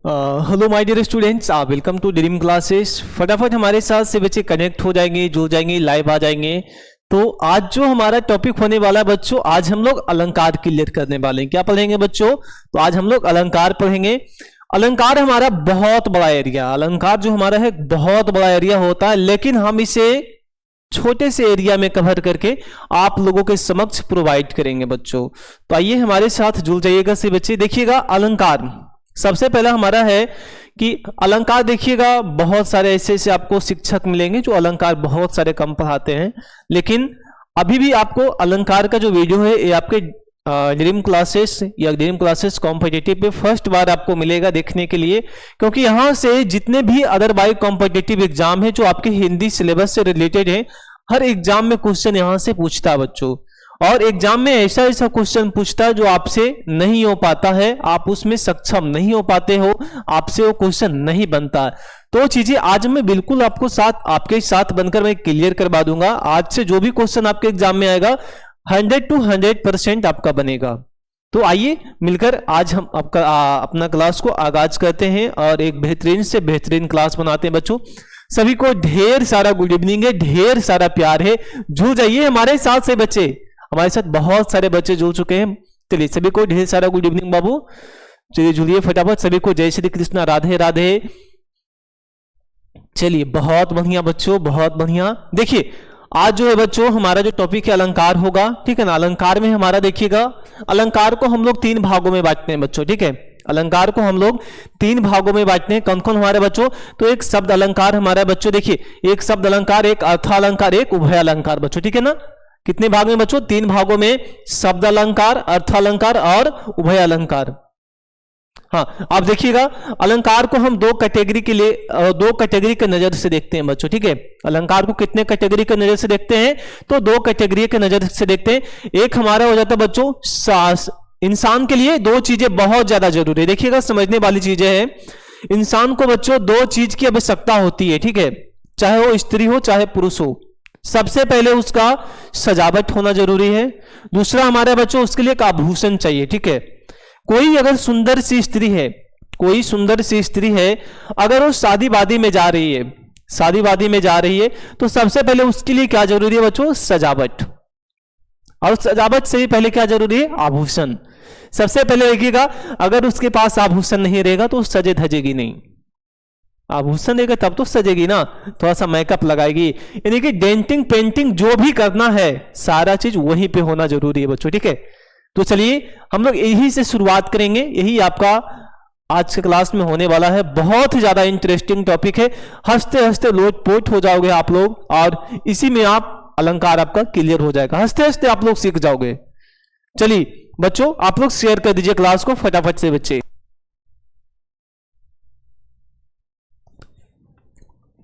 Hello my dear students, welcome to Dream Classes. फटाफट हमारे साथ से बच्चे कनेक्ट हो जाएंगे, जुड़ जाएंगे, लाइव आ जाएंगे। तो आज जो हमारा टॉपिक होने वाला है बच्चों, आज हम लोग अलंकार क्लियर करने वाले हैं। क्या पढ़ेंगे बच्चों? तो आज हम लोग अलंकार पढ़ेंगे। अलंकार हमारा बहुत बड़ा एरिया, अलंकार जो हमारा है बहुत बड़ा एरिया होता है, लेकिन हम इसे छोटे से एरिया में कवर करके आप लोगों के समक्ष प्रोवाइड करेंगे बच्चों। तो आइए हमारे साथ जुड़ जाइएगा से बच्चे। देखिएगा अलंकार सबसे पहला हमारा है कि अलंकार, देखिएगा बहुत सारे ऐसे ऐसे आपको शिक्षक मिलेंगे जो अलंकार बहुत सारे कम पढ़ाते हैं, लेकिन अभी भी आपको अलंकार का जो वीडियो है ये आपके ड्रीम क्लासेस या ड्रीम क्लासेस कॉम्पिटिटिव पे फर्स्ट बार आपको मिलेगा देखने के लिए, क्योंकि यहां से जितने भी अदरवाइज कॉम्पिटिटिव एग्जाम है जो आपके हिंदी सिलेबस से रिलेटेड है, हर एग्जाम में क्वेश्चन यहां से पूछता है बच्चों। और एग्जाम में ऐसा ऐसा क्वेश्चन पूछता है जो आपसे नहीं हो पाता है, आप उसमें सक्षम नहीं हो पाते हो, आपसे वो क्वेश्चन नहीं बनता। तो चीजें आज मैं बिल्कुल आपके साथ बनकर मैं क्लियर करवा दूंगा। आज से जो भी क्वेश्चन आपके एग्जाम में आएगा 100 to 100% आपका बनेगा। तो आइए मिलकर आज हम अपना क्लास को आगाज करते हैं और एक बेहतरीन से बेहतरीन क्लास बनाते हैं बच्चों। सभी को ढेर सारा गुड इवनिंग है, ढेर सारा प्यार है। जुड़ जाइए हमारे साथ से बच्चे, हमारे साथ बहुत सारे बच्चे जुड़ चुके हैं। चलिए सभी को ढेर सारा गुड इवनिंग बाबू। चलिए जुड़िए फटाफट, सभी को जय श्री कृष्णा, राधे राधे। चलिए बहुत बढ़िया बच्चों, बहुत बढ़िया। देखिए आज जो है बच्चों हमारा जो टॉपिक है अलंकार होगा, ठीक है ना। अलंकार में हमारा देखिएगा, अलंकार को हम लोग 3 भागों में बांटते हैं बच्चों, ठीक है। अलंकार को हम लोग 3 भागों में बांटते हैं। कौन कौन हमारे बच्चों? तो एक शब्द अलंकार हमारा बच्चों, देखिए एक शब्द अलंकार, एक अर्थालंकार, एक उभय अलंकार बच्चों, ठीक है ना। कितने भाग में बच्चों? 3 भागों में, शब्द अलंकार, अर्थालंकार और उभय अलंकार। हाँ, आप देखिएगा अलंकार को हम 2 कैटेगरी के लिए 2 कैटेगरी के नजर से देखते हैं बच्चों, ठीक है। अलंकार को कितने कैटेगरी के नजर से देखते हैं? तो 2 कैटेगरी के नजर से देखते हैं। एक हमारा हो जाता है बच्चों इंसान के लिए 2 चीजें बहुत ज्यादा जरूरी है। देखिएगा समझने वाली चीजें हैं। इंसान को बच्चों 2 चीज की आवश्यकता होती है, ठीक है, चाहे वो स्त्री हो चाहे पुरुष हो। सबसे पहले उसका सजावट होना जरूरी है। दूसरा हमारे बच्चों उसके लिए एक आभूषण चाहिए, ठीक है। कोई अगर सुंदर सी स्त्री है, कोई सुंदर सी स्त्री है, अगर वो शादी वादी में जा रही है, शादी वादी में जा रही है, तो सबसे पहले उसके लिए क्या जरूरी है बच्चों? सजावट। और सजावट से भी पहले क्या जरूरी है? आभूषण। सबसे पहले देखिएगा अगर उसके पास आभूषण नहीं रहेगा तो सजे धजेगी नहीं। आभूषण रहेगा तब तो सजेगी ना, थोड़ा सा मेकअप लगाएगी, यानी कि डेंटिंग पेंटिंग जो भी करना है सारा चीज वहीं पे होना जरूरी है बच्चों, ठीक है। तो चलिए हम लोग यही से शुरुआत करेंगे। यही आपका आज के क्लास में होने वाला है। बहुत ही ज्यादा इंटरेस्टिंग टॉपिक है, हंसते हंसते लोटपोट हो जाओगे आप लोग, और इसी में आप अलंकार आपका क्लियर हो जाएगा। हंसते हंसते आप लोग सीख जाओगे। चलिए बच्चों आप लोग शेयर कर दीजिए क्लास को फटाफट से बच्चे।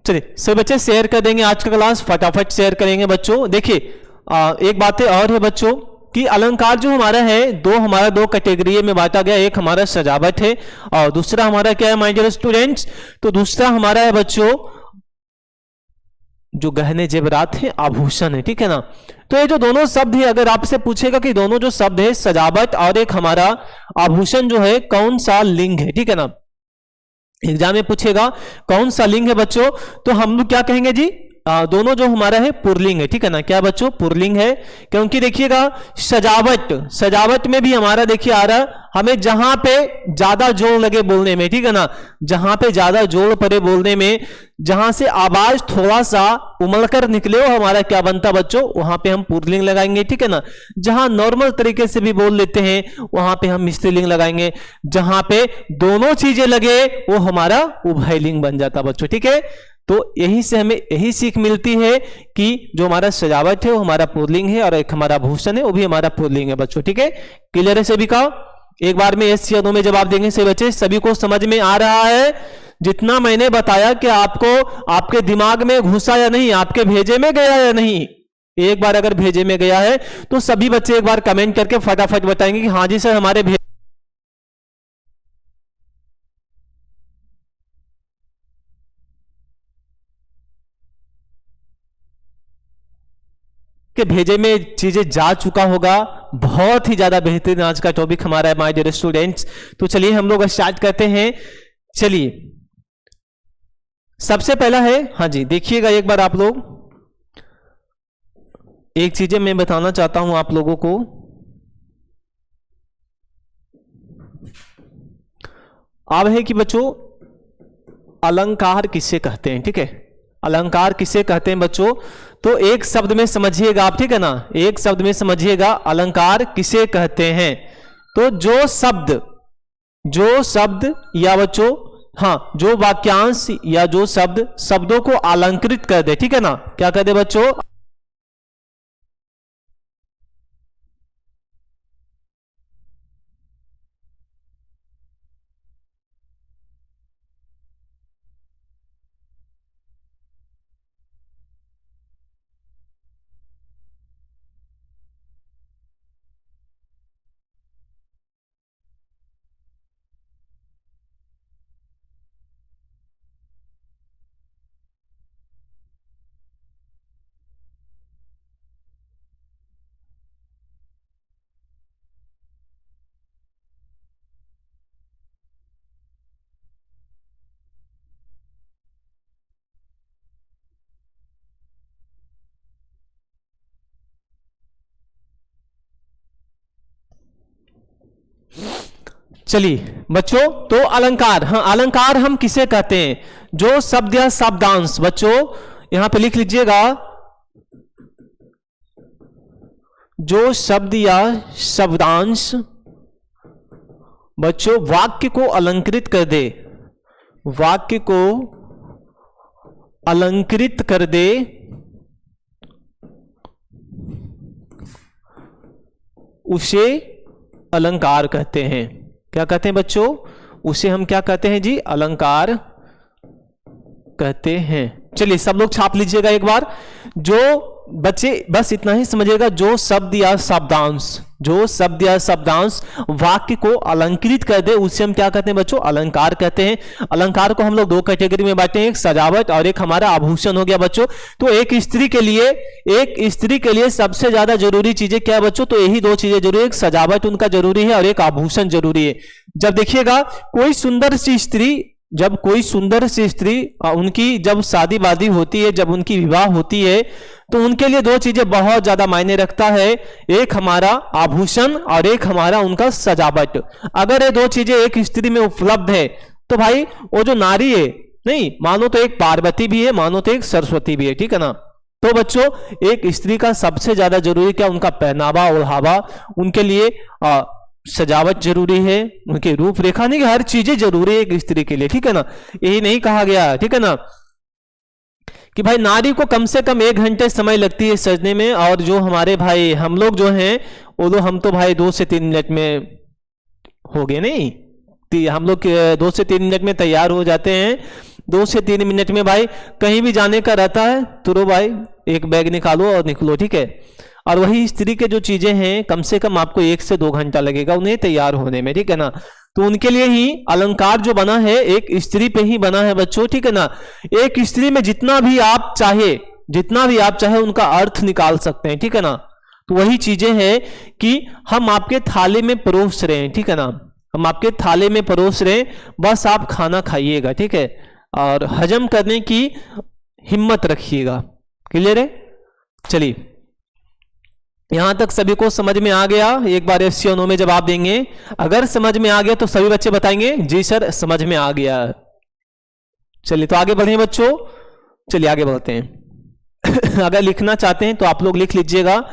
चलिए सब बच्चे शेयर कर देंगे, आज का क्लास फटाफट शेयर करेंगे बच्चों। देखिए एक बात और है बच्चों कि अलंकार जो हमारा है हमारा 2 कैटेगरी में बांटा गया। एक हमारा सजावट है और दूसरा हमारा क्या है माय डियर स्टूडेंट्स? तो दूसरा हमारा है बच्चों जो गहने जेवरात है, आभूषण है, ठीक है ना। तो ये जो दोनों शब्द है, अगर आपसे पूछेगा कि दोनों जो शब्द है सजावट और एक हमारा आभूषण जो है कौन सा लिंग है, ठीक है ना। एग्जाम में पूछेगा कौन सा लिंग है बच्चों, तो हम लोग क्या कहेंगे जी? दोनों जो हमारा है पुरलिंग है, ठीक है ना। क्या बच्चों? पुरलिंग है। क्योंकि देखिएगा सजावट में भी हमारा देखिए आ रहा, हमें जहां पे ज्यादा जोर लगे बोलने में, ठीक है ना, जहां पे ज्यादा जोर पड़े बोलने में, जहां से आवाज थोड़ा सा उमड़कर निकले वो हमारा क्या बनता बच्चों? वहां पे हम पुरलिंग लगाएंगे, ठीक है ना। जहां नॉर्मल तरीके से भी बोल लेते हैं वहां पे हम स्त्रीलिंग लगाएंगे। जहां पे दोनों चीजें लगे वो हमारा उभयलिंग बन जाता बच्चों, ठीक है। तो यही से हमें यही सीख मिलती है कि जो हमारा सजावट है वो हमारा पुरलिंग है और एक हमारा भूषण है वो भी हमारा पुरलिंग है बच्चों, ठीक है। क्लियर है सभी का? एक बार में यस या नो में जवाब देंगे सभी बच्चे। सभी को समझ में आ रहा है जितना मैंने बताया कि आपको आपके दिमाग में घुसा या नहीं, आपके भेजे में गया या नहीं? एक बार अगर भेजे में गया है तो सभी बच्चे एक बार कमेंट करके फटाफट बताएंगे कि हाँ जी सर हमारे के भेजे में चीजें जा चुका होगा। बहुत ही ज्यादा बेहतरीन आज का टॉपिक हमारा है माय डियर स्टूडेंट्स। तो चलिए हम लोग स्टार्ट करते हैं। चलिए सबसे पहला है, हाँ जी देखिएगा एक बार आप लोग, एक चीजें मैं बताना चाहता हूं आप लोगों को। अब है कि बच्चों अलंकार किसे कहते हैं, ठीक है, अलंकार किसे कहते हैं बच्चों, तो एक शब्द में समझिएगा आप, ठीक है ना, एक शब्द में समझिएगा अलंकार किसे कहते हैं। तो जो शब्द या बच्चों, हाँ जो वाक्यांश या जो शब्द शब्दों को अलंकृत कर दे, ठीक है ना, क्या कर दे बच्चों, चलिए बच्चों, तो अलंकार, हाँ अलंकार हम किसे कहते हैं, जो शब्द या शब्दांश, बच्चों यहां पे लिख लीजिएगा, जो शब्द या शब्दांश बच्चों वाक्य को अलंकृत कर दे, वाक्य को अलंकृत कर दे, उसे अलंकार कहते हैं। क्या कहते हैं बच्चों, उसे हम क्या कहते हैं जी, अलंकार कहते हैं। चलिए सब लोग छाप लीजिएगा एक बार, जो बच्चे बस इतना ही समझिएगा, जो शब्द या शब्दांश, जो शब्द या शब्दांश वाक्य को अलंकृत कर दे उसे हम क्या कहते हैं बच्चों, अलंकार कहते हैं। अलंकार को हम लोग दो कैटेगरी में बांटे हैं, एक सजावट और एक हमारा आभूषण हो गया बच्चों। तो एक स्त्री के लिए सबसे ज्यादा जरूरी चीजें क्या है बच्चों, तो यही दो चीजें जरूरी है, एक सजावट उनका जरूरी है और एक आभूषण जरूरी है। जब देखिएगा कोई सुंदर सी स्त्री उनकी जब शादी वादी होती है, जब उनकी विवाह होती है, तो उनके लिए दो चीजें बहुत ज्यादा मायने रखता है, एक हमारा आभूषण और एक हमारा उनका सजावट। अगर ये दो चीजें एक स्त्री में उपलब्ध है तो भाई वो जो नारी है, नहीं मानो तो एक पार्वती भी है, मानो तो एक सरस्वती भी है, ठीक है ना। तो बच्चों एक स्त्री का सबसे ज्यादा जरूरी क्या, उनका पहनावा ओढ़ावा, उनके लिए सजावट जरूरी है, उनकी रूपरेखा, नहीं हर चीजें जरूरी है एक स्त्री के लिए, ठीक है ना। यही नहीं कहा गया, ठीक है ना, कि भाई नारी को कम से कम 1 घंटे समय लगती है सजने में, और जो हमारे भाई हम लोग जो हैं वो तो हम तो भाई 2 से 3 मिनट में हो गए, नहीं हम लोग 2 से 3 मिनट में तैयार हो जाते हैं। 2 से 3 मिनट में भाई कहीं भी जाने का रहता है तो रो भाई एक बैग निकालो और निकलो, ठीक है। और वही स्त्री के जो चीजें हैं कम से कम आपको 1 से 2 घंटा लगेगा उन्हें तैयार होने में, ठीक है ना। तो उनके लिए ही अलंकार जो बना है एक स्त्री पे ही बना है बच्चों, ठीक है ना। एक स्त्री में जितना भी आप चाहे उनका अर्थ निकाल सकते हैं, ठीक है ना। तो वही चीजें हैं कि हम आपके थाली में परोस रहे हैं, ठीक है ना, हम आपके थाली में परोस रहे हैं, बस आप खाना खाइएगा, ठीक है, और हजम करने की हिम्मत रखिएगा। क्लियर है। चलिए यहां तक सभी को समझ में आ गया। एक बार एस सी और नो में जवाब देंगे, अगर समझ में आ गया तो सभी बच्चे बताएंगे जी सर समझ में आ गया। चलिए तो आगे बढ़े बच्चों, चलिए आगे बढ़ते हैं। अगर लिखना चाहते हैं तो आप लोग लिख लीजिएगा।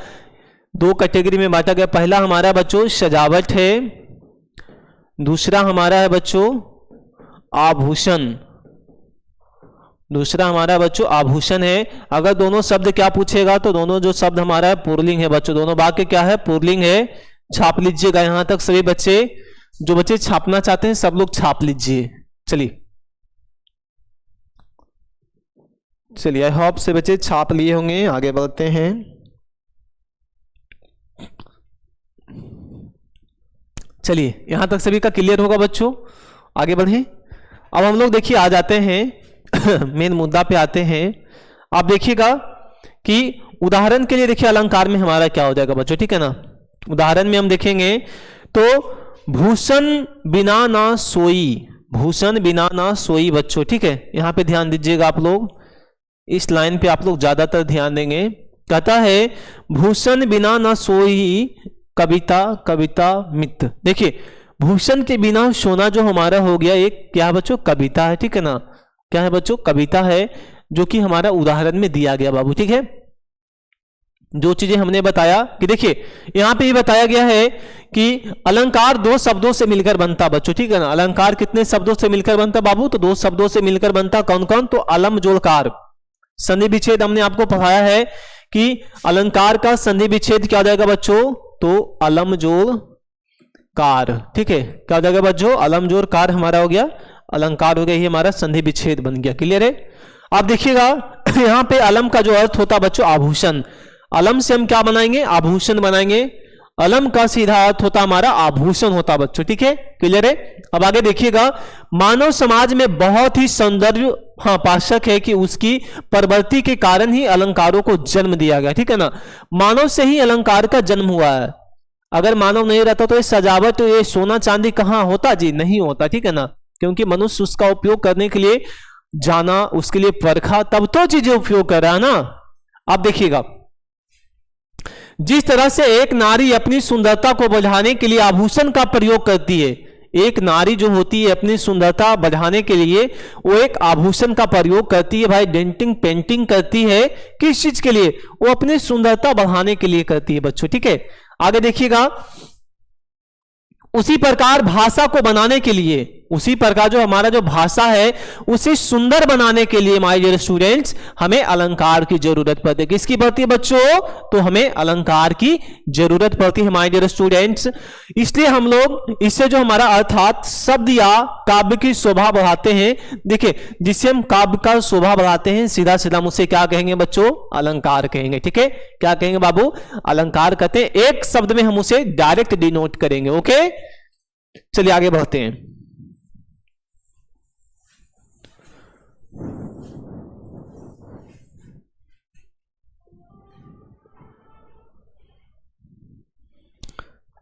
2 कैटेगरी में बांटा गया, पहला हमारा बच्चों सजावट है, दूसरा हमारा है बच्चों आभूषण, दूसरा हमारा बच्चों आभूषण है। अगर दोनों शब्द क्या पूछेगा तो दोनों जो शब्द हमारा है पुल्लिंग है बच्चों, दोनों वाक्य क्या है पुल्लिंग है। छाप लीजिएगा यहां तक सभी बच्चे, जो बच्चे छापना चाहते हैं सब लोग छाप लीजिए। चलिए आई होप से बच्चे छाप लिए होंगे। आगे बढ़ते हैं। चलिए यहां तक सभी का क्लियर होगा बच्चों, आगे बढ़े। अब हम लोग देखिए आ जाते हैं मेन मुद्दा पे आते हैं। आप देखिएगा कि उदाहरण के लिए देखिए अलंकार में हमारा क्या हो जाएगा बच्चों, ठीक है ना। उदाहरण में हम देखेंगे तो भूषण बिना ना सोई, भूषण बिना ना सोई बच्चों, ठीक है। यहां पे ध्यान दीजिएगा आप लोग, इस लाइन पे आप लोग ज्यादातर ध्यान देंगे। कहता है भूषण बिना ना सोई कविता कविता मित्र। देखिए भूषण के बिना सोना जो हमारा हो गया एक क्या है बच्चों, कविता है, ठीक है ना। क्या है बच्चों, कविता है, जो कि हमारा उदाहरण में दिया गया बाबू, ठीक है। जो चीजें हमने बताया कि देखिए यहां पे ये बताया गया है कि अलंकार दो शब्दों से मिलकर बनता बच्चों, ठीक है ना। अलंकार कितने शब्दों से मिलकर बनता बाबू, तो दो शब्दों से मिलकर बनता। कौन कौन, तो अलम जोड़कार। संधि विच्छेद हमने आपको पढ़ाया है कि अलंकार का संधि विच्छेद क्या हो जाएगा बच्चों, तो अलम जोड़ कार, ठीक है। क्या हो जाएगा बच्चों, अलम जोड़ कार हमारा हो गया, अलंकार हो गया, ये हमारा संधि विच्छेद बन गया। क्लियर है। आप देखिएगा यहां पे अलम का जो अर्थ होता बच्चों आभूषण, अलम से हम क्या बनाएंगे, आभूषण बनाएंगे। अलम का सीधा अर्थ होता हमारा आभूषण होता बच्चों, ठीक है। क्लियर है। अब आगे देखिएगा, मानव समाज में बहुत ही सौंदर्य पाशक है कि उसकी प्रवृत्ति के कारण ही अलंकारों को जन्म दिया गया, ठीक है ना। मानव से ही अलंकार का जन्म हुआ है। अगर मानव नहीं रहता तो ये सजावट, ये सोना चांदी कहां होता जी, नहीं होता, ठीक है ना। क्योंकि मनुष्य उसका उपयोग करने के लिए जाना, उसके लिए परखा, तब तो चीजें उपयोग कर रहा है ना। आप देखिएगा जिस तरह से एक नारी अपनी सुंदरता को बढ़ाने के लिए आभूषण का प्रयोग करती है, एक नारी जो होती है अपनी सुंदरता बढ़ाने के लिए वो एक आभूषण का प्रयोग करती है भाई, डेंटिंग पेंटिंग करती है। किस चीज के लिए, वो अपनी सुंदरता बढ़ाने के लिए करती है बच्चों, ठीक है। आगे देखिएगा, उसी प्रकार भाषा को बनाने के लिए, उसी प्रकार जो हमारा जो भाषा है उसे सुंदर बनाने के लिए माय डियर स्टूडेंट्स हमें अलंकार की जरूरत पड़ती है। किसकी पड़ती है बच्चों, तो हमें अलंकार की जरूरत पड़ती है माय डियर स्टूडेंट्स। इसलिए हम लोग इससे जो हमारा अर्थात शब्द या काव्य की शोभा बढ़ाते हैं। देखिए जिससे हम काव्य का शोभा बढ़ाते हैं, सीधा सीधा हम उसे क्या कहेंगे बच्चों, अलंकार कहेंगे, ठीक है। क्या कहेंगे बाबू, अलंकार कहते हैं। एक शब्द में हम उसे डायरेक्ट डिनोट करेंगे। ओके चलिए आगे बढ़ते हैं।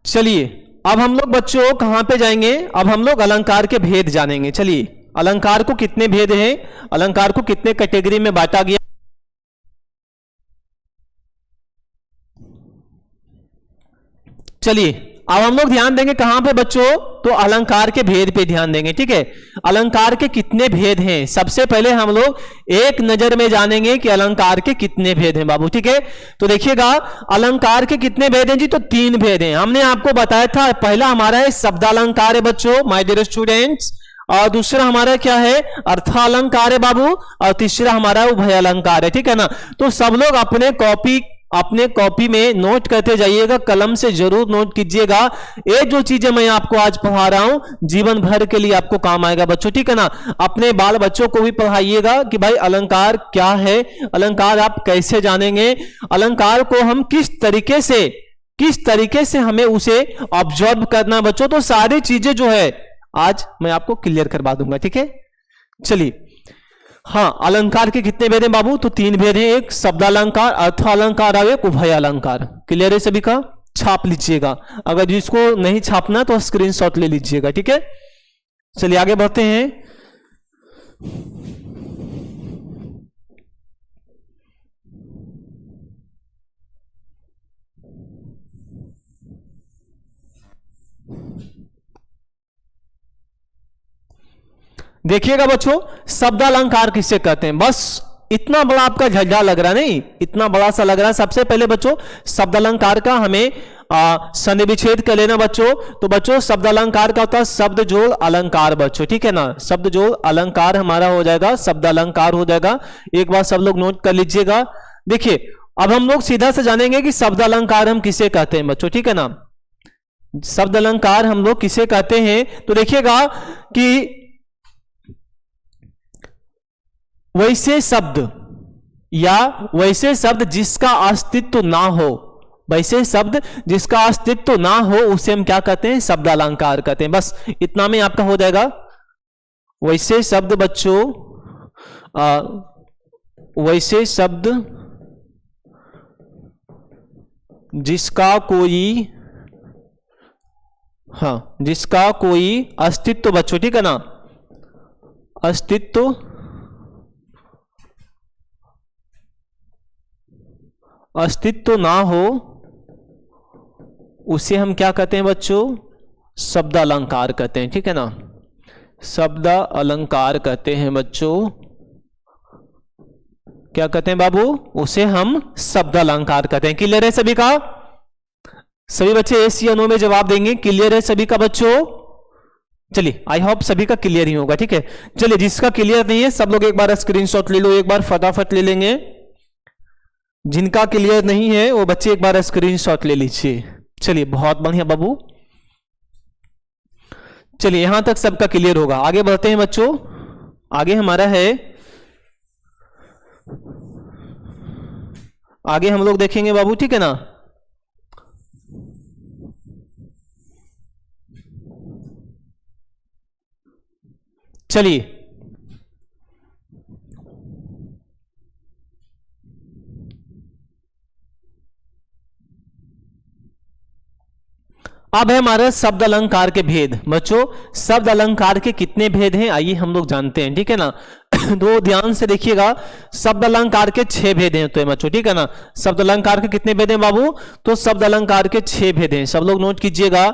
चलिए अब हम लोग बच्चों कहां पे जाएंगे, अब हम लोग अलंकार के भेद जानेंगे। चलिए अलंकार को कितने भेद हैं, अलंकार को कितने कैटेगरी में बांटा गया। चलिए अब हम लोग ध्यान देंगे कहां पे बच्चों, तो अलंकार के भेद पे ध्यान देंगे, ठीक है। अलंकार के कितने भेद हैं, सबसे पहले हम लोग एक नजर में जानेंगे कि अलंकार के कितने भेद हैं बाबू, ठीक है। तो देखिएगा अलंकार के कितने भेद हैं जी, तो 3 भेद हैं। हमने आपको बताया था, पहला हमारा है शब्दालंकार है बच्चों माय डियर स्टूडेंट्स, और दूसरा हमारा क्या है, अर्थालंकार है बाबू, और तीसरा हमारा उभय अलंकार है, ठीक है ना। तो सब लोग अपने कॉपी में नोट करते जाइएगा, कलम से जरूर नोट कीजिएगा। ये जो चीजें मैं आपको आज पढ़ा रहा हूं जीवन भर के लिए आपको काम आएगा बच्चों, ठीक है ना। अपने बाल बच्चों को भी पढ़ाइएगा कि भाई अलंकार क्या है, अलंकार आप कैसे जानेंगे, अलंकार को हम किस तरीके से हमें उसे ऑब्जर्व करना बच्चों। तो सारी चीजें जो है आज मैं आपको क्लियर करवा दूंगा, ठीक है। चलिए हाँ, अलंकार के कितने भेद हैं बाबू, तो 3 भेद हैं, एक शब्दालंकार, अर्थालंकार और एक उभय अलंकार। क्लियर है सभी का, छाप लीजिएगा। अगर जिसको नहीं छापना तो स्क्रीनशॉट ले लीजिएगा, ठीक है। चलिए आगे बढ़ते हैं। देखिएगा बच्चों शब्दालंकार किससे कहते हैं, बस इतना बड़ा आपका झंझा लग रहा नहीं, इतना बड़ा सा लग रहा है। सबसे पहले बच्चों शब्दालंकार का हमें संधि विच्छेद कर लेना बच्चों। तो बच्चों शब्दालंकार का होता है शब्द जोड़ अलंकार बच्चों, ठीक है ना। शब्द जोड़ अलंकार हमारा हो जाएगा, शब्दालंकार हो जाएगा। एक बार सब लोग नोट कर लीजिएगा। देखिए अब हम लोग सीधा से जानेंगे कि शब्दालंकार हम किसे कहते हैं बच्चों, ठीक है ना। शब्द अलंकार हम लोग किसे कहते हैं, तो देखिएगा कि वैसे शब्द या वैसे शब्द जिसका अस्तित्व ना हो, वैसे शब्द जिसका अस्तित्व ना हो उसे हम क्या कहते हैं, शब्दालंकार कहते हैं। बस इतना में आपका हो जाएगा। वैसे शब्द बच्चों वैसे शब्द जिसका कोई जिसका कोई अस्तित्व बच्चों, ठीक है ना, अस्तित्व अस्तित्व ना हो उसे हम क्या कहते हैं बच्चों? शब्द अलंकार कहते हैं, ठीक है ना, शब्द अलंकार कहते हैं बच्चों। क्या कहते हैं बाबू? उसे हम शब्द अलंकार कहते हैं। क्लियर है सभी का? सभी बच्चे एस या नो में जवाब देंगे। क्लियर है सभी का बच्चों? चलिए आई होप सभी का क्लियर ही होगा, ठीक है। चलिए जिसका क्लियर नहीं है सब लोग एक बार स्क्रीनशॉट ले लो, एक बार फटाफट ले लेंगे। जिनका क्लियर नहीं है वो बच्चे एक बार स्क्रीनशॉट ले लीजिए। चलिए बहुत बढ़िया बाबू, चलिए यहां तक सबका क्लियर होगा। आगे बढ़ते हैं बच्चों। आगे हमारा है, आगे हम लोग देखेंगे बाबू, ठीक है ना। चलिए अब है हमारा शब्द अलंकार के भेद। बच्चों शब्द अलंकार के कितने भेद हैं आइए हम लोग जानते हैं, ठीक है ना। तो ध्यान से देखिएगा, शब्द अलंकार के 6 भेद हैं तो बच्चों, ठीक है ना। शब्द अलंकार के कितने भेद हैं बाबू? तो शब्द अलंकार के 6 भेद हैं, सब लोग नोट कीजिएगा।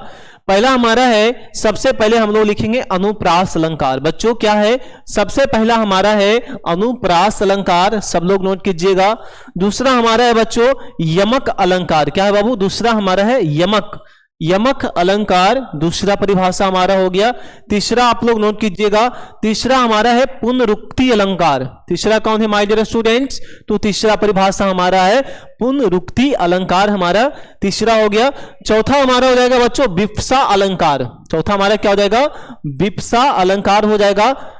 पहला हमारा है, सबसे पहले हम लोग लिखेंगे अनुप्रास अलंकार। बच्चों क्या है? सबसे पहला हमारा है अनुप्रास अलंकार, सब लोग नोट कीजिएगा। दूसरा हमारा है बच्चों यमक अलंकार। क्या है बाबू? दूसरा हमारा है यमक, यमक अलंकार, दूसरा परिभाषा हमारा हो गया। तीसरा आप लोग नोट कीजिएगा, तीसरा हमारा है पुनरुक्ति अलंकार। तीसरा कौन है माय डियर स्टूडेंट्स? तो तीसरा परिभाषा हमारा है पुनरुक्ति अलंकार, हमारा तीसरा हो गया। चौथा हमारा हो जाएगा बच्चों विप्सा अलंकार। चौथा हमारा क्या हो जाएगा? विप्सा अलंकार हो जाएगा।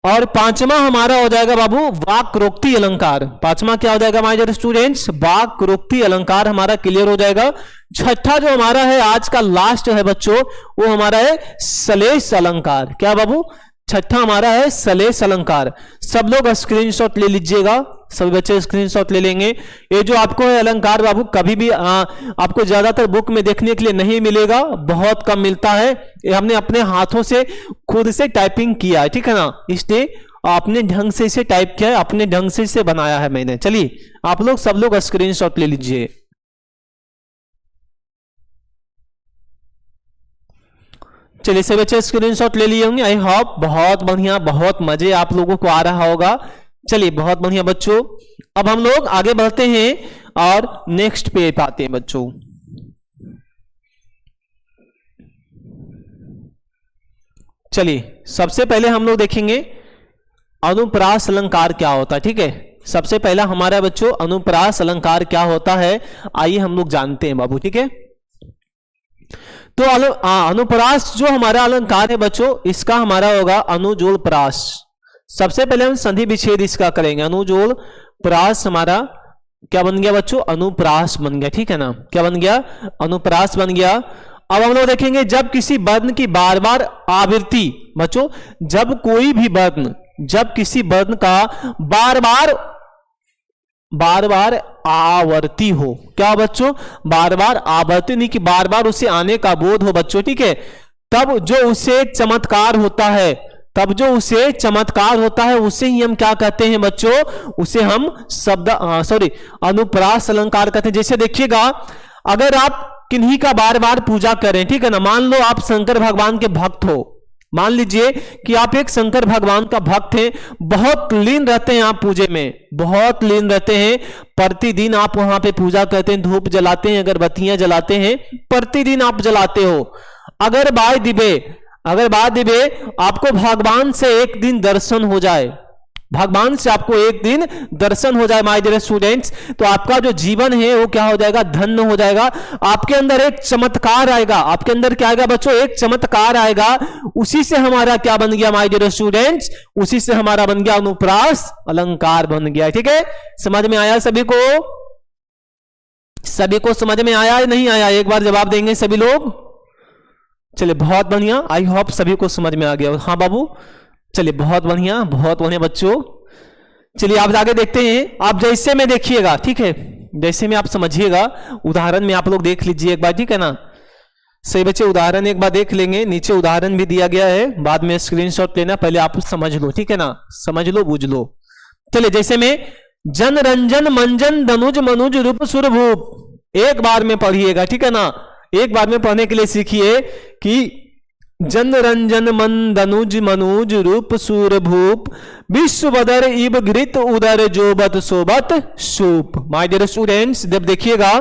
और पांचवा हमारा हो जाएगा बाबू वाक्रोक्ति अलंकार। पांचवा क्या हो जाएगा माय डियर स्टूडेंट्स? वाक्रोक्ति अलंकार हमारा क्लियर हो जाएगा। छठा जो हमारा है आज का लास्ट है बच्चों, वो हमारा है सलेश अलंकार। क्या बाबू? छठा हमारा है सलेश अलंकार। सब लोग स्क्रीनशॉट ले लीजिएगा, सभी बच्चे स्क्रीनशॉट ले लेंगे। ये जो आपको है अलंकार बाबू कभी भी आपको ज्यादातर बुक में देखने के लिए नहीं मिलेगा, बहुत कम मिलता है। ये हमने अपने हाथों से खुद से टाइपिंग किया है, ठीक है ना। इसलिए अपने ढंग से इसे टाइप किया है, अपने ढंग से इसे बनाया है मैंने। चलिए आप लोग सब लोग स्क्रीनशॉट ले लीजिए। चलिए सभी बच्चे स्क्रीनशॉट ले लिए होंगे। आई होप बहुत बढ़िया, बहुत मजे आप लोगों को आ रहा होगा। चलिए बहुत बढ़िया बच्चों, अब हम लोग आगे बढ़ते हैं और नेक्स्ट पे आते हैं बच्चों। चलिए सबसे पहले हम लोग देखेंगे अनुप्रास अलंकार क्या होता है, ठीक है। सबसे पहला हमारा बच्चों अनुप्रास अलंकार क्या होता है आइए हम लोग जानते हैं बाबू, ठीक है। तो अनुप्रास जो हमारा अलंकार है बच्चों, इसका हमारा होगा अनुजोल प्रास। सबसे पहले हम संधि विच्छेद इसका करेंगे। अनुजोल प्रास हमारा क्या बन गया बच्चों? अनुप्रास बन गया, ठीक है ना। क्या बन गया? अनुप्रास बन गया। अब हम लोग देखेंगे जब किसी वर्ण की बार बार आवृत्ति, बच्चों जब कोई भी वर्ण, जब किसी वर्ण का बार बार आवर्ती हो। क्या बच्चों? बार बार आवर्ती, नहीं कि बार बार उसे आने का बोध हो बच्चों, ठीक है। तब जो उसे चमत्कार होता है, तब जो उसे चमत्कार होता है उसे ही हम क्या कहते हैं बच्चों? उसे हम अनुप्रास अलंकार कहते हैं। जैसे देखिएगा, अगर आप किन्हीं का बार बार पूजा करें, ठीक है ना। मान लो आप शंकर भगवान के भक्त हो, मान लीजिए कि आप एक शंकर भगवान का भक्त हैं, बहुत लीन रहते हैं आप पूजे में, बहुत लीन रहते हैं। प्रतिदिन आप वहां पे पूजा करते हैं, धूप जलाते हैं, अगरबत्तियां जलाते हैं, प्रतिदिन आप जलाते हो। अगर बाय दिबे आपको भगवान से एक दिन दर्शन हो जाए, भगवान से आपको एक दिन दर्शन हो जाए माय डियर स्टूडेंट्स, तो आपका जो जीवन है वो क्या हो जाएगा? धन्य हो जाएगा। आपके अंदर एक चमत्कार आएगा। आपके अंदर क्या आएगा बच्चों? एक चमत्कार आएगा। उसी से हमारा क्या बन गया माय डियर स्टूडेंट्स? उसी से हमारा बन गया अनुप्रास अलंकार बन गया, ठीक है। समझ में आया सभी को? सभी को समझ में आया या नहीं आया? एक बार जवाब देंगे सभी लोग। चलिए बहुत बढ़िया, आई होप सभी को समझ में आ गया। हाँ बाबू, चलिए बहुत बढ़िया बच्चों। चलिए आप आगे देखते हैं। आप जैसे में देखिएगा, ठीक है, जैसे में आप समझिएगा, उदाहरण में आप लोग देख लीजिए एक बार, ठीक है ना। सही बच्चे, उदाहरण एक बार देख लेंगे, नीचे उदाहरण भी दिया गया है, बाद में स्क्रीनशॉट लेना, पहले आप समझ लो, ठीक है ना, समझ लो बूझ लो। चलिए, जैसे में जन रंजन मंजन धनुज मनुज रूप सुर भूप, एक बार में पढ़िएगा, ठीक है ना, एक बार में पढ़ने के लिए सीखिए कि जन रंजन मन धनुज मनुज रूप सूर भूप विश्व बदर इब घृत उदर जोबत सोबत सूप। माय डियर स्टूडेंट्स, जब देखिएगा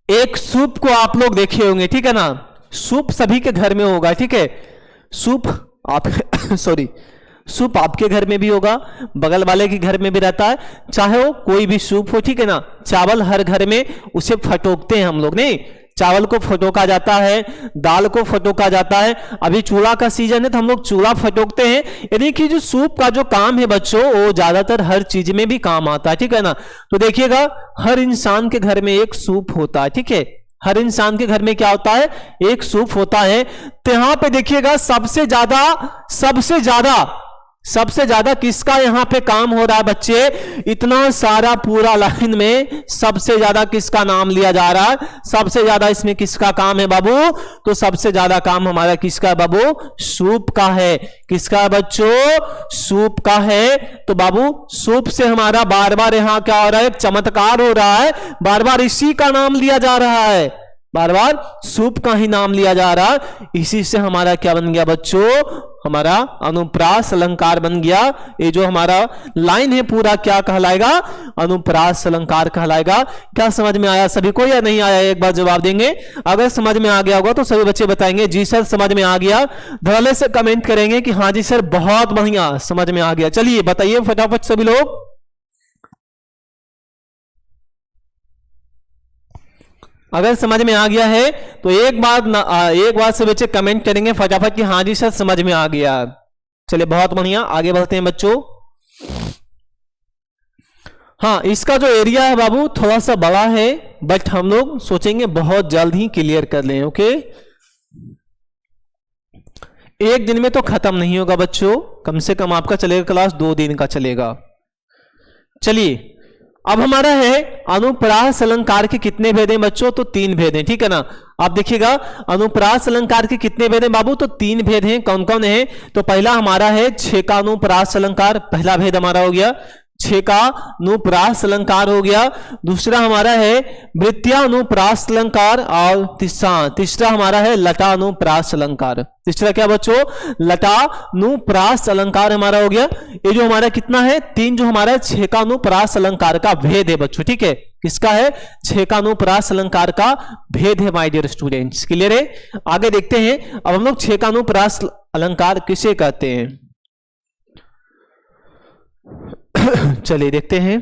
एक सूप को आप लोग देखे होंगे, ठीक है ना, सूप सभी के घर में होगा, ठीक है, सूप आप सॉरी सूप आपके घर में भी होगा, बगल वाले के घर में भी रहता है, चाहे वो कोई भी सूप हो, ठीक है ना। चावल हर घर में उसे फटोकते हैं हम लोग, नहीं, चावल को फटोका जाता है, दाल को फटोका जाता है, अभी चूल्हा का सीजन है तो हम लोग चूल्हा फटोकते हैं। यानी कि जो सूप का जो काम है बच्चों, वो ज्यादातर हर चीज में भी काम आता है, ठीक है ना। तो देखिएगा हर इंसान के घर में एक सूप होता है, ठीक है, हर इंसान के घर में क्या होता है, एक सूप होता है। तो यहां पे देखिएगा सबसे ज्यादा किसका यहां पे काम हो रहा है बच्चे, इतना सारा पूरा लाइन में सबसे ज्यादा किसका नाम लिया जा रहा है, सबसे ज्यादा इसमें किसका काम है बाबू, तो सबसे ज्यादा काम हमारा किसका बाबू, सूप का है। किसका बच्चों, सूप का है। तो बाबू सूप से हमारा बार बार यहां क्या हो रहा है, चमत्कार हो रहा है, बार बार इसी का नाम लिया जा रहा है, बार बार सूप का ही नाम लिया जा रहा है। इसी से हमारा क्या बन गया बच्चों, हमारा अनुप्रास अलंकार बन गया। ये जो हमारा लाइन है पूरा क्या कहलाएगा, अनुप्रास अलंकार कहलाएगा। क्या समझ में आया सभी को या नहीं आया, एक बार जवाब देंगे। अगर समझ में आ गया होगा तो सभी बच्चे बताएंगे जी सर समझ में आ गया, धड़ल्ले से कमेंट करेंगे कि हाँ जी सर बहुत बढ़िया समझ में आ गया। चलिए बताइए फटाफट सभी लोग। अगर समझ में आ गया है तो एक बार से बच्चे कमेंट करेंगे फटाफट कि हाँ जी सर समझ में आ गया। चलिए बहुत बढ़िया, आगे बढ़ते हैं बच्चों। हाँ, इसका जो एरिया है बाबू थोड़ा सा बड़ा है, बट हम लोग सोचेंगे बहुत जल्द ही क्लियर कर लें। ओके, एक दिन में तो खत्म नहीं होगा बच्चों, कम से कम आपका चलेगा क्लास 2 दिन का चलेगा। चलिए अब हमारा है अनुप्रास अलंकार के कितने भेद हैं बच्चों, तो 3 भेद हैं, ठीक है ना। आप देखिएगा अनुप्रास अलंकार के कितने भेद हैं बाबू, तो 3 भेद हैं। कौन कौन है, तो पहला हमारा है छेका अनुप्रास अलंकार, पहला भेद हमारा हो गया छेका अनुप्रास अलंकार हो गया। दूसरा हमारा है वृत्तिया अनुप्रास अलंकार, और तीसरा हमारा है लटा अनुप्रास अलंकार। तीसरा क्या बच्चों, लटा अनुप्रास अलंकार हमारा हो गया। ये जो हमारा कितना है 3 जो हमारा छेका अनुप्रास अलंकार का भेद है बच्चों, ठीक है, किसका है, छेका अनुप्रास अलंकार का भेद है माय डियर स्टूडेंट्स। क्लियर है, आगे देखते हैं। अब हम लोग छेका अनुप्रास अलंकार किसे कहते हैं, चलिए देखते हैं।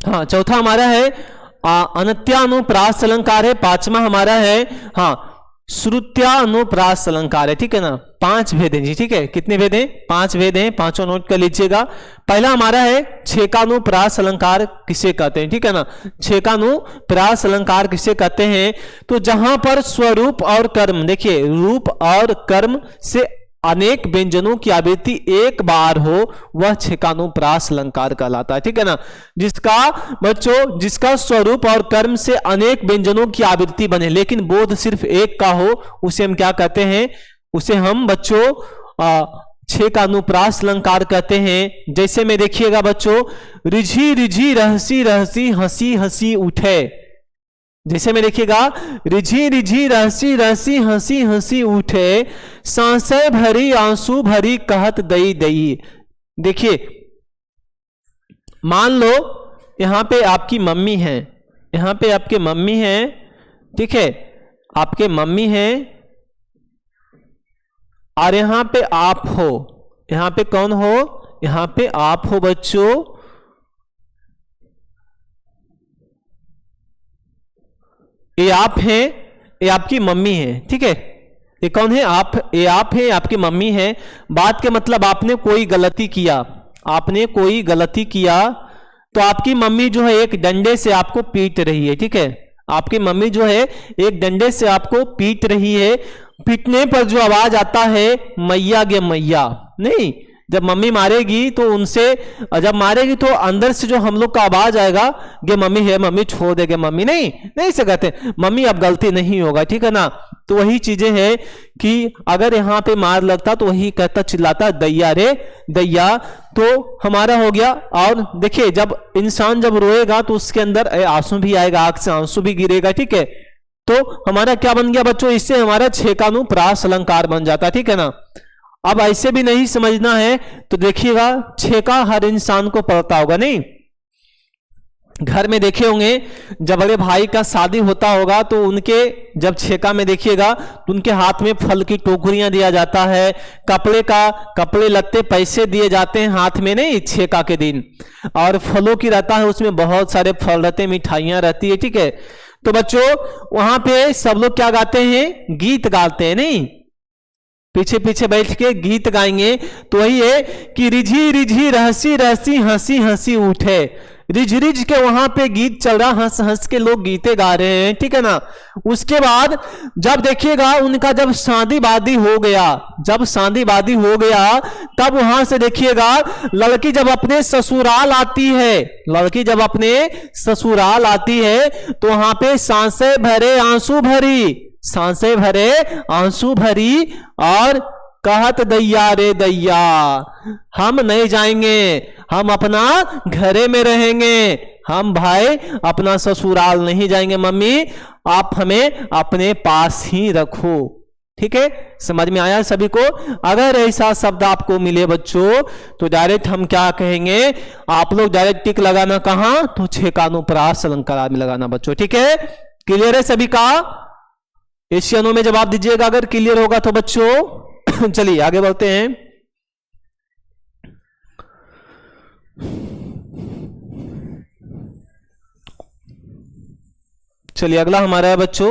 हाँ, चौथा हमारा है अनत्यानुप्रास अलंकार है। पांचवा हमारा है हाँ श्रुत्यानुप्रास अलंकार है, ठीक है ना। 5 भेद हैं जी, ठीक है, कितने भेद हैं, 5 भेद हैं, पांचों नोट कर लीजिएगा। पहला हमारा है छेकानुप्रास अलंकार किसे कहते हैं, ठीक है ना। छेकानुप्रास अलंकार किसे कहते हैं, तो जहां पर स्वरूप और कर्म, देखिए रूप और कर्म से अनेक व्यंजनों की आवृत्ति एक बार हो, वह छेकानुप्रास अलंकार कहलाता है, ठीक है ना। जिसका बच्चों जिसका स्वरूप और कर्म से अनेक व्यंजनों की आवृत्ति बने लेकिन बोध सिर्फ एक का हो, उसे हम क्या कहते हैं, उसे हम बच्चों छेकानुप्रास अलंकार कहते हैं। जैसे में देखिएगा बच्चों, रिझी रिझी रहसी रहसी हंसी हंसी उठे, जैसे में देखिएगा रिझी रिझी रहसी रहसी हंसी हंसी उठे, सांसें भरी आंसू भरी कहत दई दई। देखिए मान लो यहां पे आपकी मम्मी है, यहां पे आपके मम्मी है, ठीक है, आपके मम्मी है, और यहां पे आप हो, यहां पे कौन हो, यहां पे आप हो बच्चों। ये आप हैं, ये आपकी मम्मी है, ठीक है, ये कौन है, आप, ये आप हैं, आपकी मम्मी है। बात के मतलब आपने कोई गलती किया, आपने कोई गलती किया तो आपकी मम्मी जो है एक डंडे से आपको पीट रही है, ठीक है, आपकी मम्मी जो है एक डंडे से आपको पीट रही है। पीटने पर जो आवाज आता है मैया गे मैया, नहीं, जब मम्मी मारेगी तो उनसे, जब मारेगी तो अंदर से जो हम लोग का आवाज आएगा कि मम्मी है, मम्मी छोड़ देगे, मम्मी नहीं से कहते मम्मी अब गलती नहीं होगा, ठीक है ना। तो वही चीजें हैं कि अगर यहाँ पे मार लगता तो वही कहता, चिल्लाता दैया रे दैया, तो हमारा हो गया। और देखिए जब इंसान जब रोएगा तो उसके अंदर आंसू भी आएगा, आंख से आंसू भी गिरेगा, ठीक है। तो हमारा क्या बन गया बच्चों, इससे हमारा छेकानुप्रास अलंकार बन जाता है, ठीक है ना। अब ऐसे भी नहीं समझना है तो देखिएगा, छेका हर इंसान को पड़ता होगा, नहीं घर में देखे होंगे जब बड़े भाई का शादी होता होगा तो उनके जब छेका में देखिएगा तो उनके हाथ में फल की टोकरियां दिया जाता है, कपड़े लत्ते पैसे दिए जाते हैं हाथ में, नहीं छेका के दिन, और फलों की रहता है, उसमें बहुत सारे फल रहते हैं, मिठाइयां रहती है, ठीक है। तो बच्चों वहां पे सब लोग क्या गाते हैं, गीत गाते हैं, नहीं पीछे पीछे बैठ के गीत गाएंगे। तो वही है कि रिझी रिझी रहसी रहसी हंसी हंसी उठे, रिझ रिझ के वहां पे गीत चल रहा, हंस हंस के लोग गीते गा रहे हैं, ठीक है ना। उसके बाद जब देखिएगा उनका जब शादी वादी हो गया, जब शादी वादी हो गया तब वहां से देखिएगा लड़की जब अपने ससुराल आती है, लड़की जब अपने ससुराल आती है तो वहां पे सांसें भरे आंसू भरी, सांसें भरे आंसू भरी, और कहत दैया रे दैया हम नहीं जाएंगे, हम अपना घरे में रहेंगे, हम भाई अपना ससुराल नहीं जाएंगे, मम्मी आप हमें अपने पास ही रखो, ठीक है। समझ में आया सभी को। अगर ऐसा शब्द आपको मिले बच्चों तो डायरेक्ट हम क्या कहेंगे, आप लोग डायरेक्ट टिक लगाना कहां, तो छेकानुप्रास अलंकार में लगाना बच्चों, ठीक है। क्लियर है सभी का, एशियनों में जवाब दीजिएगा अगर क्लियर होगा तो बच्चों। चलिए आगे बढ़ते हैं। चलिए अगला हमारा है बच्चों,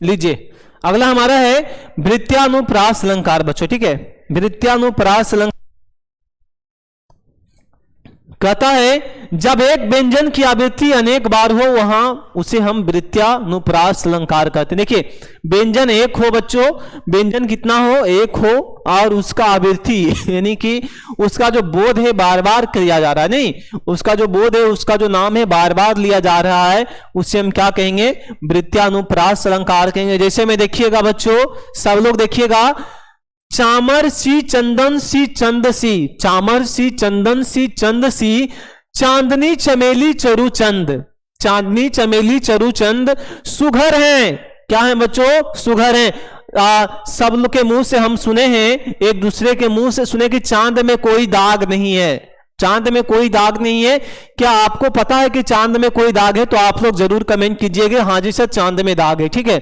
लीजिए अगला हमारा है वृत्यानुप्रास अलंकार बच्चों, ठीक है। वृत्यानुप्रास अलंकार कहता है जब एक व्यंजन की आवृत्ति अनेक बार हो वहां उसे हम वृत्यानुप्रास अलंकार कहते हैं। देखिए व्यंजन एक हो बच्चों, व्यंजन कितना हो, एक हो, और उसका आवृत्ति यानी कि उसका जो बोध है बार बार किया जा रहा है, नहीं उसका जो बोध है, उसका जो नाम है बार बार लिया जा रहा है, उसे हम क्या कहेंगे, वृत्यानुप्रास अलंकार कहेंगे। जैसे में देखिएगा बच्चों, सब लोग देखिएगा, चामर सी चंदन सी चंद सी, चामर सी चंदन सी चंद सी, चांदनी चमेली चरु चंद, चांदनी चमेली चरु चंद, सुघर हैं, क्या है बच्चों, सुघर हैं। सब लोग के मुंह से हम सुने हैं, एक दूसरे के मुंह से सुने कि चांद में कोई दाग नहीं है, चांद में कोई दाग नहीं है। क्या आपको पता है कि चांद में कोई दाग है? तो आप लोग जरूर कमेंट कीजिएगा, हाँ जी सर चांद में दाग है, ठीक है।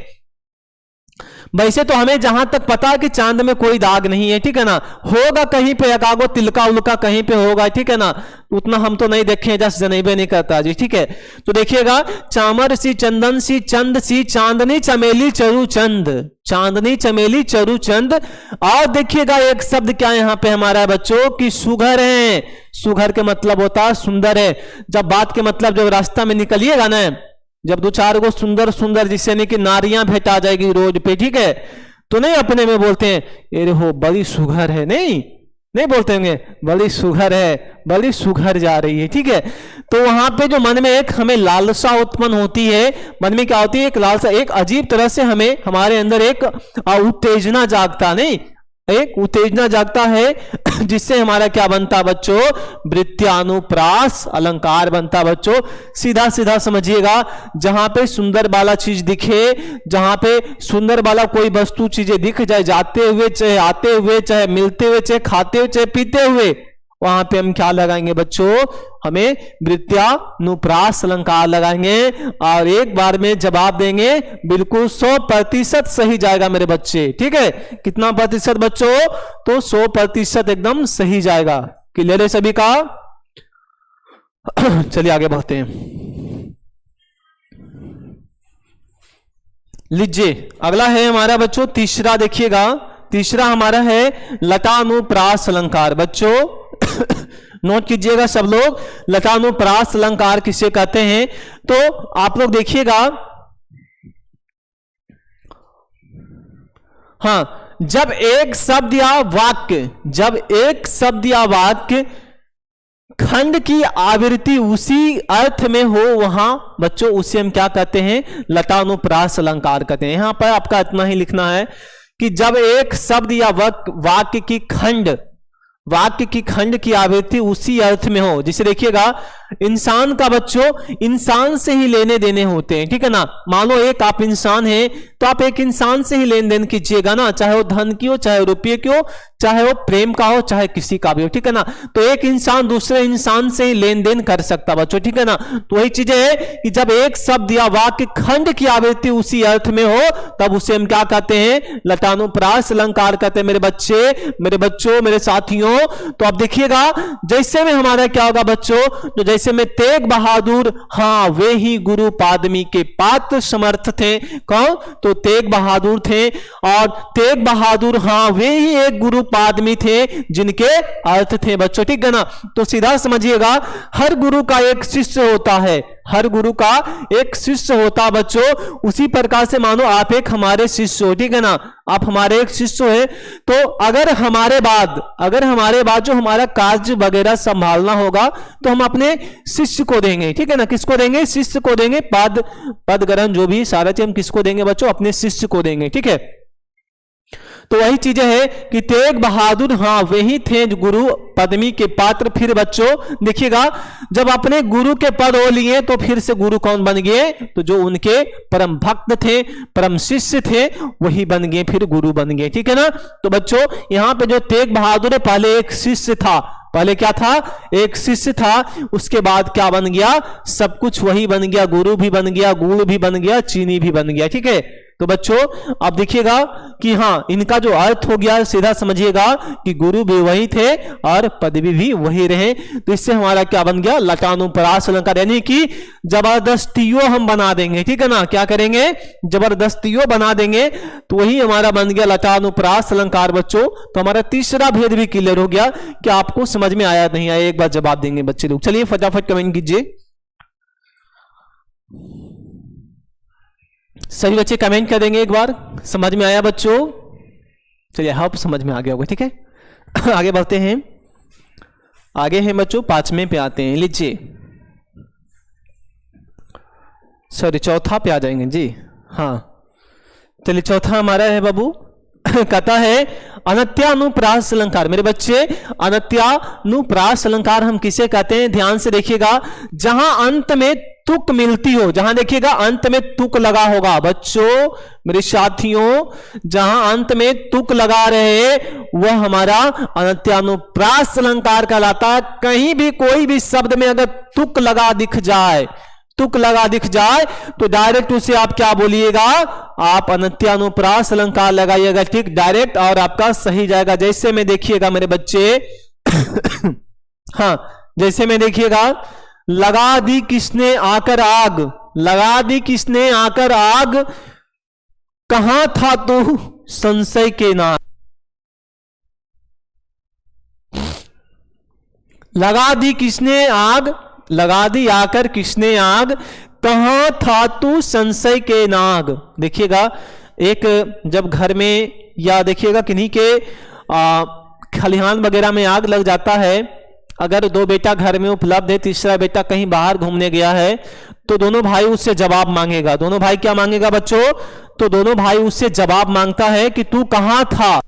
वैसे तो हमें जहां तक पता है कि चांद में कोई दाग नहीं है, ठीक है ना, होगा कहीं पे एकागो तिलका उलका कहीं पे होगा, ठीक है ना, उतना हम तो नहीं देखे, जस्ट जनेबे नहीं करता जी, ठीक है। तो देखिएगा, चामर सी चंदन सी चंद सी, चांदनी चमेली चरु चंद, चांदनी चमेली चरु चंद। और देखिएगा एक शब्द क्या यहां पे हमारा है बच्चों कि सुघर है। सुघर के मतलब होता है सुंदर है। जब बात के मतलब जब रास्ता में निकलिएगा ना, जब दो चार गो सुंदर सुंदर जिससे नहीं कि नारियां भेटा जाएगी रोड पे, ठीक है, तो नहीं अपने में बोलते हैं अरे हो बड़ी सुघर है, नहीं बोलते होंगे बड़ी सुघर है, बड़ी सुघर जा रही है, ठीक है। तो वहां पे जो मन में एक हमें लालसा उत्पन्न होती है, मन में क्या होती है, एक लालसा, एक अजीब तरह से हमें हमारे अंदर एक उत्तेजना जागता, नहीं एक उत्तेजना जागता है, जिससे हमारा क्या बनता बच्चों, वृत्यानुप्रास अलंकार बनता बच्चों। सीधा सीधा समझिएगा, जहां पे सुंदर वाला चीज दिखे, जहां पे सुंदर वाला कोई वस्तु चीजें दिख जाए, जाते हुए चाहे आते हुए, चाहे मिलते हुए, चाहे खाते हुए, चाहे पीते हुए, वहां पे हम क्या लगाएंगे बच्चों, हमें वृत्यानुप्रास अलंकार लगाएंगे और एक बार में जवाब देंगे, बिल्कुल 100% सही जाएगा मेरे बच्चे, ठीक है। कितना प्रतिशत बच्चों, तो 100% एकदम सही जाएगा। क्लियर है सभी का? चलिए आगे बढ़ते हैं। लीजिए अगला है हमारा बच्चों तीसरा, देखिएगा तीसरा हमारा है लटानुप्रास अलंकार बच्चों। नोट कीजिएगा सब लोग, लटानुप्रास अलंकार किसे कहते हैं। तो आप लोग देखिएगा, हाँ, जब एक शब्द या वाक्य खंड की आवृत्ति उसी अर्थ में हो, वहां बच्चों उसे हम क्या कहते हैं, लटानुप्रास अलंकार कहते हैं। यहां पर आपका इतना ही लिखना है कि जब एक शब्द या वाक्य की खंड की आवृत्ति उसी अर्थ में हो। जिसे देखिएगा, इंसान का बच्चों इंसान से ही लेने देने होते हैं, ठीक है ना। मान लो एक आप इंसान हैं, तो आप एक इंसान से ही लेन देन कीजिएगा ना, चाहे वो धन की हो, चाहे रुपये की हो, चाहे वो प्रेम का हो, चाहे किसी का भी हो, ठीक है ना। तो एक इंसान दूसरे इंसान से ही लेन देन कर सकता बच्चों, ठीक है ना। तो वही चीजें है कि जब एक शब्द या वाक्य खंड की आवृत्ति उसी अर्थ में हो, तब उसे हम क्या कहते हैं, लटानुप्रास अलंकार कहते हैं। मेरे बच्चों, मेरे साथियों, तो आप देखिएगा, जैसे में हमारा क्या होगा बच्चों, तो जैसे में तेग बहादुर, हाँ वे ही गुरु पादमी के पात्र समर्थ थे। कौन? तो तेग बहादुर थे, और तेग बहादुर, हाँ वे ही एक गुरु पादमी थे जिनके अर्थ थे बच्चों, ठीक है ना। तो सीधा समझिएगा, हर गुरु का एक शिष्य होता है, हर गुरु का एक शिष्य होता बच्चों। उसी प्रकार से मानो आप एक हमारे शिष्य हो, ठीक है ना, आप हमारे एक शिष्य है। तो अगर हमारे बाद जो हमारा कार्य वगैरह संभालना होगा, तो हम अपने शिष्य को देंगे, ठीक है ना। किसको देंगे? शिष्य को देंगे। पद ग्रहण जो भी सारा चीज हम किसको देंगे बच्चों? अपने शिष्य को देंगे, ठीक है। तो वही चीजें है कि तेग बहादुर, हाँ वही थे गुरु पदमी के पात्र। फिर बच्चों देखिएगा, जब अपने गुरु के पद हो लिए, तो फिर से गुरु कौन बन गए? तो जो उनके परम भक्त थे, परम शिष्य थे, वही बन गए, फिर गुरु बन गए, ठीक है ना। तो बच्चों यहां पे जो तेग बहादुर है, पहले एक शिष्य था, पहले क्या था? एक शिष्य था। उसके बाद क्या बन गया? सब कुछ वही बन गया, गुरु भी बन गया, गुड़ भी बन गया, चीनी भी बन गया, ठीक है। तो बच्चों आप देखिएगा कि हाँ, इनका जो अर्थ हो गया, सीधा समझिएगा कि गुरु भी वही थे और पदवी भी वही रहे। तो इससे हमारा क्या बन गया? लटानुप्रास अलंकार, यानी कि जबरदस्तियों हम बना देंगे, ठीक है ना। क्या करेंगे? जबरदस्तियों बना देंगे, तो वही हमारा बन गया लटानुप्रास अलंकार बच्चों। तो हमारा तीसरा भेद भी क्लियर हो गया कि आपको समझ में आया नहीं आया, एक बार जवाब देंगे बच्चे लोग। चलिए फटाफट कमेंट कीजिए, सभी बच्चे कमेंट कर देंगे एक बार, समझ में आया बच्चों? चलिए हाँ, समझ में आ गया होगा, ठीक है। आगे बढ़ते हैं, आगे हैं बच्चों, 5वें पे आते हैं। लीजिए, सॉरी चौथा पे आ जाएंगे जी, हाँ। चलिए चौथा हमारा है बाबू, कहता है अनत्यानुप्रास अलंकार। मेरे बच्चे, अनत्यानुप्रास अलंकार हम किसे कहते हैं? ध्यान से देखिएगा, जहां अंत में तुक मिलती हो, जहां देखिएगा अंत में तुक लगा होगा बच्चों, मेरे साथियों, जहां अंत में तुक लगा रहे, वह हमारा अनत्यानुप्रास अलंकार कहलाता है। कहीं भी कोई भी शब्द में अगर तुक लगा दिख जाए, तो डायरेक्ट उसे आप क्या बोलिएगा? आप अनत्यानुप्रास अलंकार लगाइएगा, ठीक, डायरेक्ट, और आपका सही जाएगा। जैसे में देखिएगा मेरे बच्चे, हाँ जैसे में देखिएगा, लगा दी किसने आकर आग, लगा दी किसने आकर आग, कहां था तू संशय के नाग। लगा दी किसने आग, लगा दी आकर किसने आग, कहां था तू संशय के नाग। देखिएगा, एक जब घर में या देखिएगा किन्हीं के खलिहान वगैरह में आग लग जाता है, अगर 2 बेटा घर में उपलब्ध है, तीसरा बेटा कहीं बाहर घूमने गया है, तो दोनों भाई उससे जवाब मांगेगा। दोनों भाई क्या मांगेगा बच्चों? तो दोनों भाई उससे जवाब मांगता है कि तू कहां था।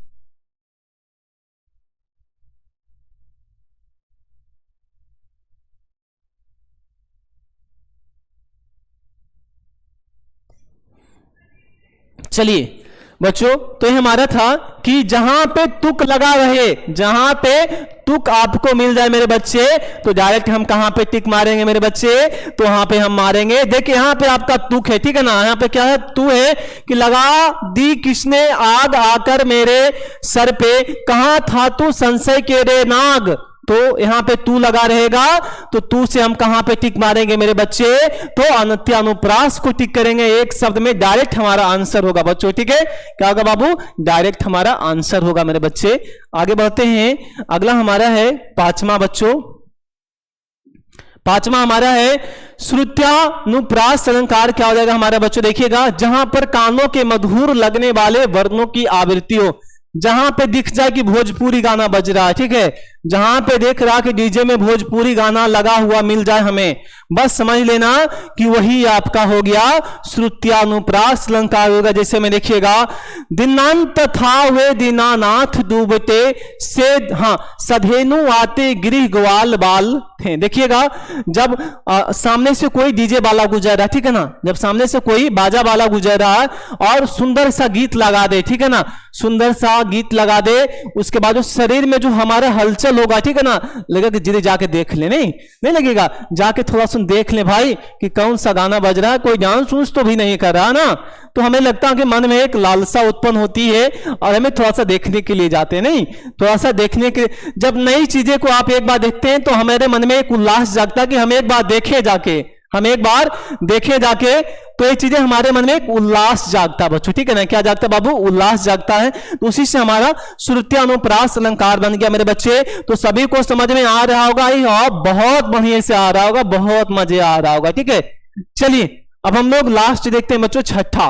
चलिए बच्चों, तो ये हमारा था कि जहां पे तुक लगा रहे, जहां पे तुक आपको मिल जाए मेरे बच्चे, तो डायरेक्ट हम कहां पे टिक मारेंगे मेरे बच्चे? तो वहां पे हम मारेंगे, देखिए यहां पे आपका तुक है, ठीक है ना। यहां पे क्या है? तू है कि लगा दी किसने आग आकर मेरे सर पे, कहां था तू संशय के रे नाग। तो यहां पे तू लगा रहेगा, तो तू से हम कहां पे टिक मारेंगे मेरे बच्चे? तो अनत्यानुप्रास को टिक करेंगे, एक शब्द में डायरेक्ट हमारा आंसर होगा बच्चों, ठीक है। क्या होगा बाबू? डायरेक्ट हमारा आंसर होगा मेरे बच्चे। आगे बढ़ते हैं, अगला हमारा है 5वां बच्चों, पांचवा हमारा है श्रुत्यानुप्रास अलंकार। क्या हो जाएगा हमारा बच्चों, देखिएगा, जहां पर कानों के मधुर लगने वाले वर्णों की आवृत्ति हो, जहां पे दिख जाए कि भोजपुरी गाना बज रहा है, ठीक है, जहां पे देख रहा कि डीजे में भोजपुरी गाना लगा हुआ मिल जाए हमें, बस समझ लेना कि वही आपका हो गया श्रुत्यानुप्रास अलंकार होगा। जैसे में देखिएगा, दिनांत था वे दीनानाथ डूबते से, हाँ, सधेनु आते गृह ग्वाल बाल थे। देखिएगा, जब सामने से कोई डीजे वाला गुजर रहा है, ठीक है ना, जब सामने से कोई बाजा वाला गुजर रहा है और सुंदर सा गीत लगा दे, ठीक है ना, सुंदर सा गीत लगा दे, उसके बाद जो शरीर में जो हमारा हलचल होगा, ठीक है ना, लगेगा कि जिधर जाके देख ले, नहीं लगेगा, जाके थोड़ा सुन देख ले भाई कि कौन सा गाना बज रहा है, कोई डांस उस तो भी नहीं कर रहा ना, तो हमें लगता है कि मन में एक लालसा उत्पन्न होती है और हमें थोड़ा सा देखने के लिए जाते हैं, नहीं, थोड़ा सा देखने के, जब नई चीजें को आप एक बार देखते हैं तो हमारे मन में एक उल्लास जागता है कि हम एक बार देखे जाके, हम एक बार देखे जाके, तो ये चीजें हमारे मन में एक उल्लास जागता है बच्चों, ठीक है ना, क्या जागता है बाबू, उल्लास जागता है। तो उसी से हमारा श्रुत्यानुप्रास अलंकार बन गया मेरे बच्चे। तो सभी को समझ में आ रहा होगा, और बहुत बढ़िया से आ रहा होगा, बहुत मजे आ रहा होगा, ठीक है। चलिए अब हम लोग लास्ट देखते हैं बच्चों, छठा,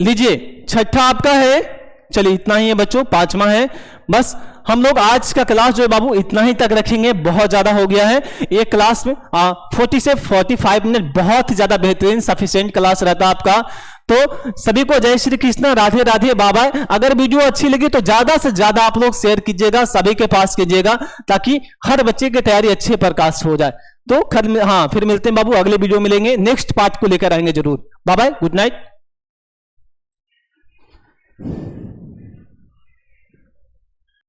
लीजिए छठा आपका है, चलिए इतना ही है बच्चों, पांचवा है, बस हम लोग आज का क्लास जो है बाबू इतना ही तक रखेंगे, बहुत ज्यादा हो गया है एक क्लास में 40 से 45 मिनट, बहुत ही ज्यादा बेहतरीन सफिशिएंट क्लास रहता है आपका। तो सभी को जय श्री कृष्ण, राधे राधे, बाबा। अगर वीडियो अच्छी लगी तो ज्यादा से ज्यादा आप लोग शेयर कीजिएगा, सभी के पास कीजिएगा, ताकि हर बच्चे की तैयारी अच्छे प्रकाश हो जाए। तो हाँ, फिर मिलते हैं बाबू, अगले वीडियो मिलेंगे, नेक्स्ट पार्ट को लेकर आएंगे जरूर। Bye bye, good night.